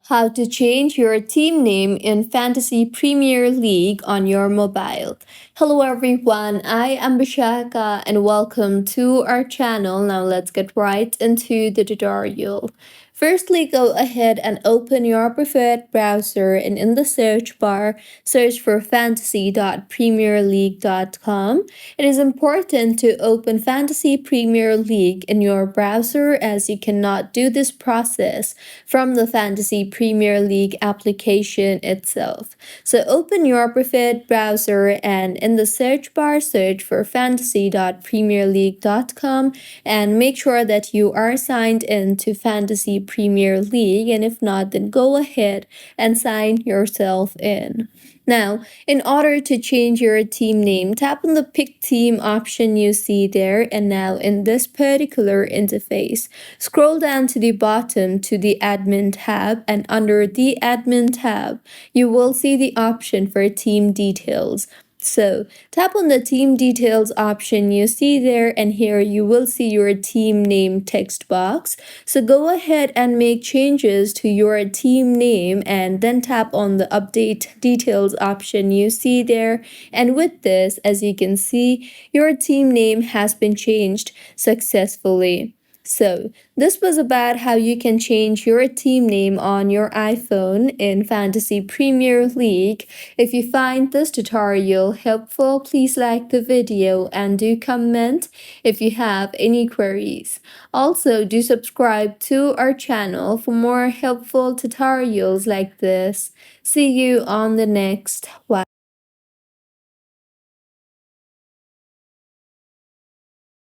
How to change your team name in Fantasy Premier League on your mobile. Hello everyone, I am Bishaka and welcome to our channel. Now let's get right into the tutorial. Firstly, go ahead and open your preferred browser and in the search bar, search for fantasy.premierleague.com. It is important to open Fantasy Premier League in your browser as you cannot do this process from the Fantasy Premier League application itself. So open your preferred browser and in the search bar, search for fantasy.premierleague.com and make sure that you are signed in to Fantasy Premier League, and if not, then go ahead and sign yourself in. Now, in order to change your team name, tap on the pick team option you see there, and now in this particular interface, scroll down to the bottom to the admin tab, and under the admin tab, you will see the option for team details. So tap on the team details option you see there, and here you will see your team name text box. So go ahead and make changes to your team name and then tap on the update details option you see there. And with this, as you can see, your team name has been changed successfully. So, this was about how you can change your team name on your iPhone in Fantasy Premier League. If you find this tutorial helpful, please like the video and do comment if you have any queries. Also, do subscribe to our channel for more helpful tutorials like this. See you on the next one.